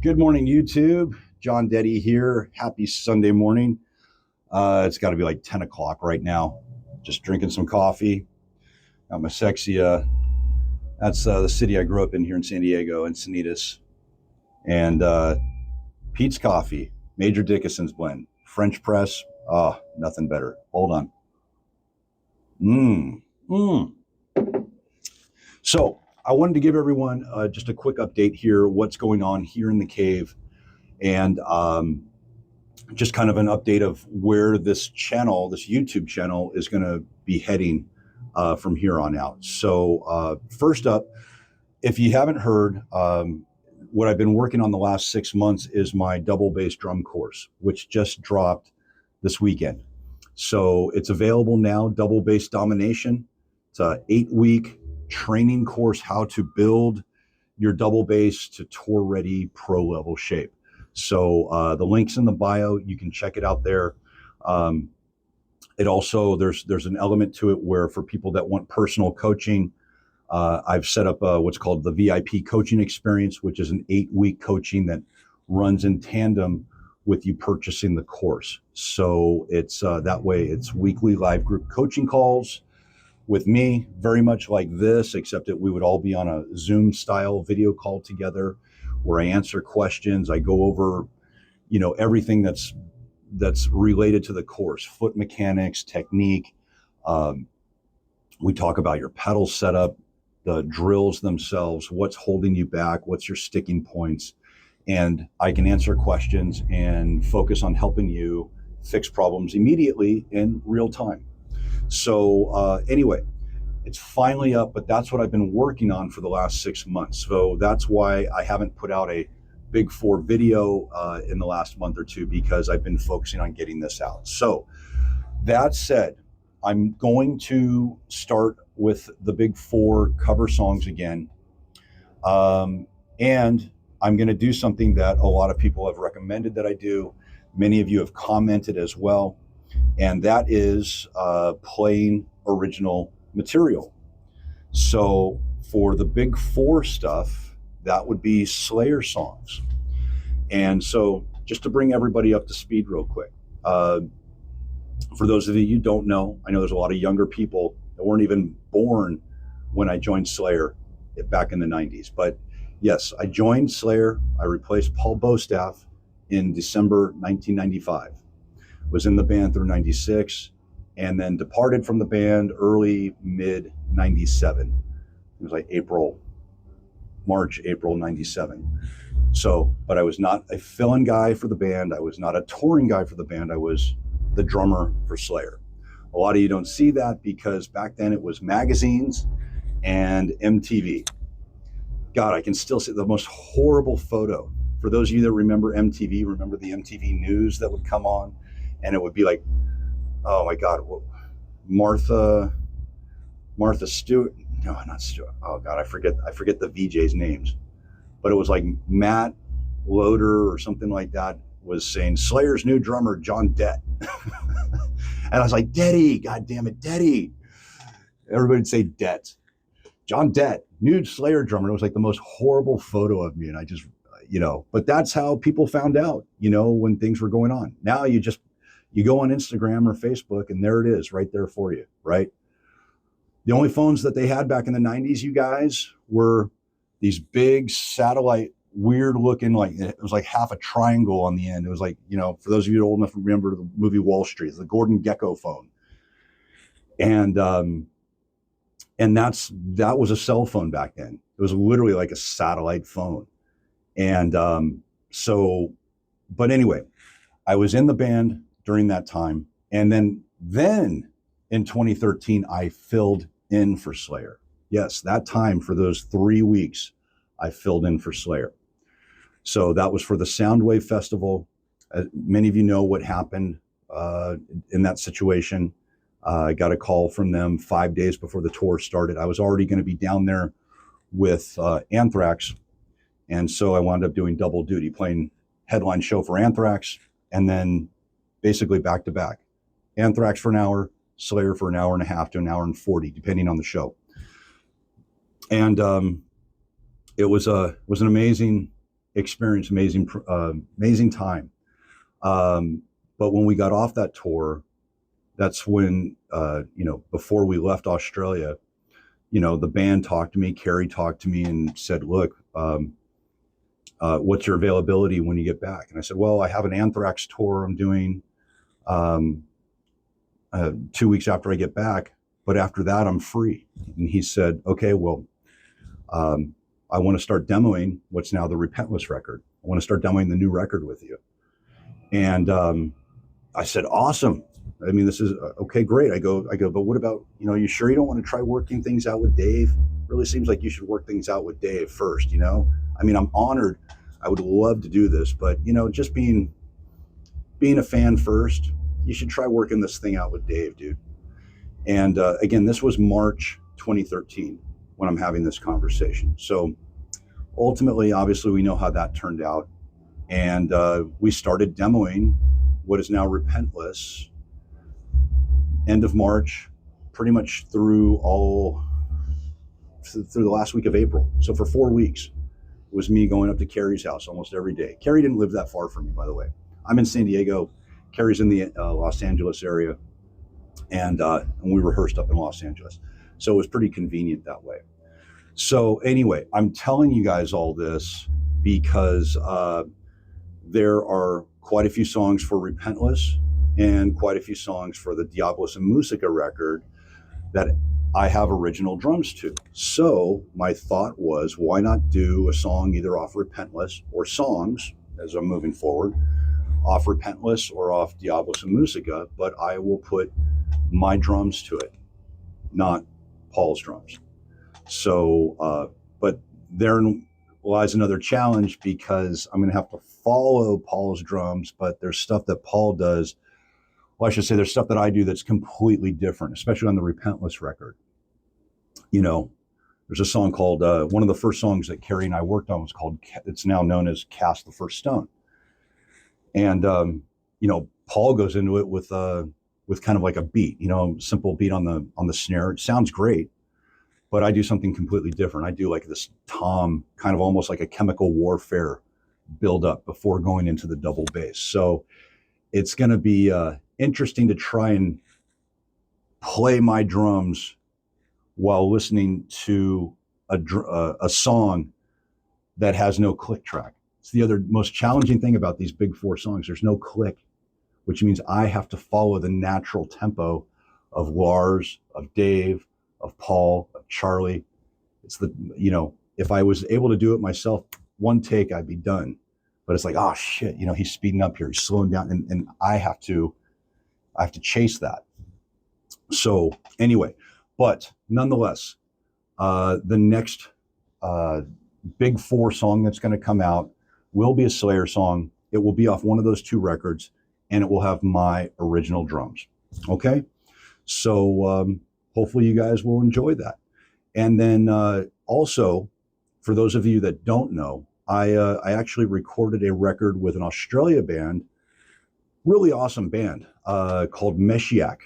Good morning, YouTube. Jon Dette here. Happy Sunday morning. It's got to be like 10 o'clock right now. Just drinking some coffee. Got my sexy, that's the city I grew up in here in San Diego, Encinitas. And Pete's Coffee, Major Dickinson's blend, French press. Oh, nothing better. Hold on. So I wanted to give everyone just a quick update here, what's going on here in the cave, and just kind of an update of where this channel, this YouTube channel, is going to be heading from here on out. So first up, if you haven't heard, what I've been working on the last 6 months is my double bass drum course, which just dropped this weekend. So it's available now, Double Bass Domination. It's a 8-week training course, how to build your double bass to tour ready pro level shape. So the link's in the bio. You can check it out there. It also, there's an element to it where for people that want personal coaching, I've set up what's called the VIP coaching experience, which is an 8-week coaching that runs in tandem with you purchasing the course. So it's that way, it's weekly live group coaching calls with me, very much like this, except that we would all be on a Zoom style video call together where I answer questions. I go over, everything that's related to the course, foot mechanics, technique. We talk about your pedal setup, the drills themselves, what's holding you back, what's your sticking points. And I can answer questions and focus on helping you fix problems immediately in real time. So anyway, it's finally up, but that's what I've been working on for the last 6 months. So that's why I haven't put out a Big 4 video in the last month or two, because I've been focusing on getting this out. So that said, I'm going to start with the Big 4 cover songs again. And I'm going to do something that a lot of people have recommended that I do. Many of you have commented as well. And that is playing original material. So for the Big 4 stuff, that would be Slayer songs. And so just to bring everybody up to speed real quick, for those of you who don't know, I know there's a lot of younger people that weren't even born when I joined Slayer back in the 90s. But yes, I joined Slayer. I replaced Paul Bostaff in December 1995. Was in the band through 96, and then departed from the band early, mid 97. It was like March, April 97. So, but I was not a fill-in guy for the band. I was not a touring guy for the band. I was the drummer for Slayer. A lot of you don't see that because back then it was magazines and MTV. God, I can still see the most horrible photo. For those of you that remember MTV, remember the MTV news that would come on? And it would be like, oh my God, Martha Stewart. No, not Stewart. Oh God, I forget the VJ's names. But it was like Matt Loader or something like that was saying Slayer's new drummer, Jon Dette. And I was like, Dette, God damn it, Dette. Everybody'd say Dette. Jon Dette, new Slayer drummer. It was like the most horrible photo of me. And I just, but that's how people found out, when things were going on. Now you go on Instagram or Facebook and there it is right there for you, right? The only phones that they had back in the 90s, you guys, were these big satellite, weird looking, like it was like half a triangle on the end. It was like, for those of you old enough to remember the movie Wall Street, the Gordon Gekko phone. And that was a cell phone back then. It was literally like a satellite phone. And but anyway, I was in the band during that time. And then in 2013, I filled in for Slayer. Yes, that time for those 3 weeks, I filled in for Slayer. So that was for the Soundwave Festival. Many of you know what happened in that situation. I got a call from them 5 days before the tour started. I was already going to be down there with Anthrax. And so I wound up doing double duty, playing headline show for Anthrax, and then basically back to back. Anthrax for an hour, Slayer for an hour and a half to an hour and 40, depending on the show. And it was an amazing experienced amazing time. But when we got off that tour, that's when, before we left Australia, the band talked to me, Carrie talked to me and said, look, what's your availability when you get back? And I said, well, I have an Anthrax tour I'm doing 2 weeks after I get back, but after that I'm free. And he said, okay, well, I want to start demoing what's now the Repentless record. I want to start demoing the new record with you. And I said, awesome. I mean, this is okay, great. I go, but what about, you sure you don't want to try working things out with Dave? Really seems like you should work things out with Dave first, I mean, I'm honored. I would love to do this, but just being a fan first, you should try working this thing out with Dave, dude. And again, this was March 2013 when I'm having this conversation. So ultimately, obviously, we know how that turned out. And we started demoing what is now Repentless end of March, pretty much through the last week of April. So for 4 weeks, it was me going up to Carrie's house almost every day. Carrie didn't live that far from me, by the way. I'm in San Diego. Carrie's in the Los Angeles area, and we rehearsed up in Los Angeles. So it was pretty convenient that way. So anyway, I'm telling you guys all this because there are quite a few songs for Repentless and quite a few songs for the Diablos and Musica record that I have original drums to. So my thought was, why not do a song either off Repentless or songs, as I'm moving forward, off Repentless or off Diablos and Musica, but I will put my drums to it, not Paul's drums. So, but therein lies another challenge because I'm going to have to follow Paul's drums, but there's stuff that Paul does. Well, I should say there's stuff that I do that's completely different, especially on the Repentless record. There's a song called, one of the first songs that Carrie and I worked on was called, it's now known as Cast the First Stone. And, Paul goes into it with kind of like a beat, simple beat on the snare. It sounds great, but I do something completely different. I do like this tom, kind of almost like a chemical warfare build up before going into the double bass. So it's going to be interesting to try and play my drums while listening to a song that has no click track. It's the other most challenging thing about these big four songs. There's no click, which means I have to follow the natural tempo of Lars, of Dave, of Paul, of Charlie. It's if I was able to do it myself, one take, I'd be done. But it's like, oh shit, he's speeding up here, he's slowing down, and I have to chase that. So anyway, but nonetheless, the next big four song that's going to come out will be a Slayer song. It will be off one of those two records, and it will have my original drums. Okay, so hopefully you guys will enjoy that. And then also, for those of you that don't know, I actually recorded a record with an Australia band, really awesome band, called Meshiaak.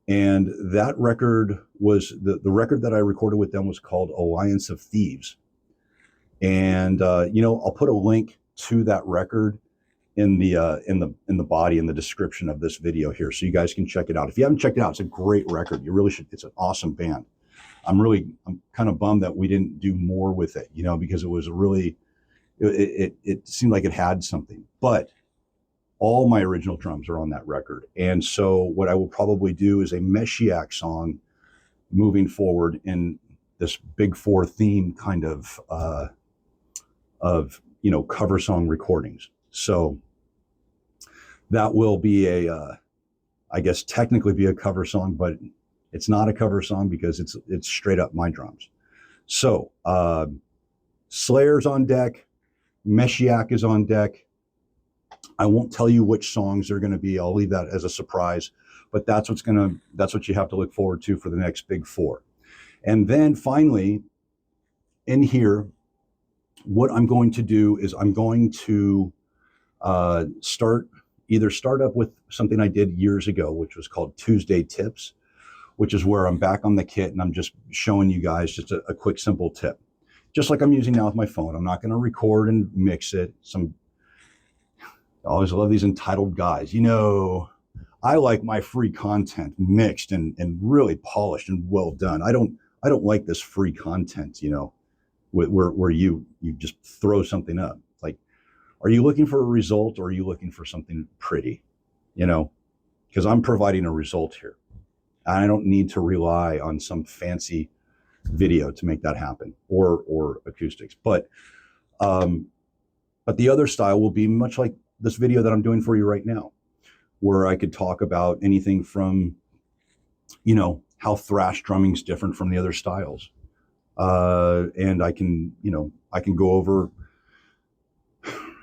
And that record was, the record that I recorded with them was called Alliance of Thieves. And, I'll put a link to that record in the body, in the description of this video here, so you guys can check it out. If you haven't checked it out, it's a great record. You really should. It's an awesome band. I'm kind of bummed that we didn't do more with it, because it was really, it seemed like it had something. But all my original drums are on that record. And so what I will probably do is a Meshiaak song moving forward in this big four theme kind of cover song recordings. So that will be I guess technically be a cover song, but it's not a cover song because it's straight up my drums. So Slayer's on deck, Meshiaak is on deck. I won't tell you which songs they're going to be. I'll leave that as a surprise, but that's what you have to look forward to for the next big four. And then finally, in here, what I'm going to do is I'm going to start up with something I did years ago, which was called Tuesday Tips, which is where I'm back on the kit and I'm just showing you guys just a quick, simple tip. just like I'm using now with my phone. I'm not going to record and mix it. I always love these entitled guys. You know, I like my free content mixed and really polished and well done. I don't like this free content, you know, where you just throw something up. Like, are you looking for a result or are you looking for something pretty? You know, because I'm providing a result here. I don't need to rely on some fancy video to make that happen, or acoustics. But the other style will be much like this video that I'm doing for you right now, where I could talk about anything from, you know, how thrash drumming is different from the other styles. And I can go over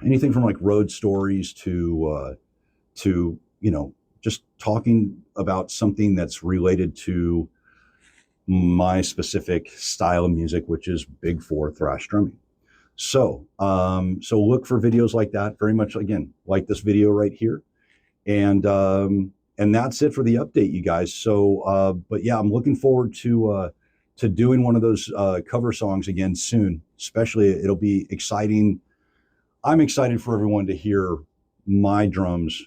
anything from like road stories to, you know, just talking about something that's related to my specific style of music, which is big four thrash drumming. So, so look for videos like that, very much, again, like this video right here. And that's it for the update, you guys. So, but yeah, I'm looking forward to doing one of those cover songs again soon. Especially, it'll be exciting. I'm excited for everyone to hear my drums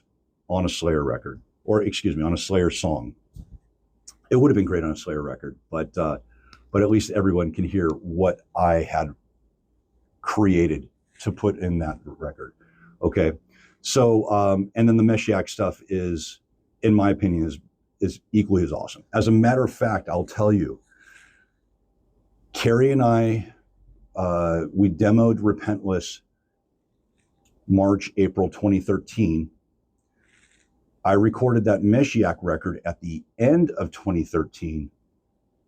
on a Slayer record, or excuse me, on a Slayer song. It would have been great on a Slayer record, but at least everyone can hear what I had created to put in that record. Okay. So, and then the Meshiaak stuff is, in my opinion, is equally as awesome. As a matter of fact, I'll tell you, Carrie and I, we demoed Repentless March, April 2013. I recorded that Meshiaak record at the end of 2013. It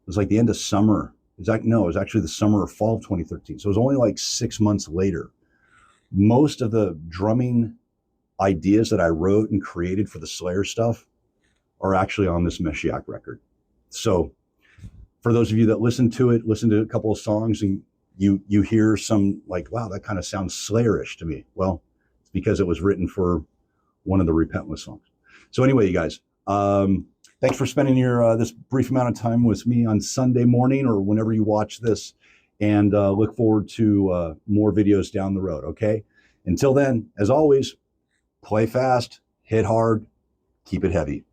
was like the end of summer. It was actually the summer or fall of 2013. So it was only like 6 months later. Most of the drumming ideas that I wrote and created for the Slayer stuff are actually on this Meshiaak record. So for those of you that listen to a couple of songs and you hear some like, wow, that kind of sounds Slayerish to me. Well, it's because it was written for one of the Repentless songs. So anyway, you guys, thanks for spending this brief amount of time with me on Sunday morning or whenever you watch this, and look forward to more videos down the road, okay? Until then, as always, play fast, hit hard, keep it heavy.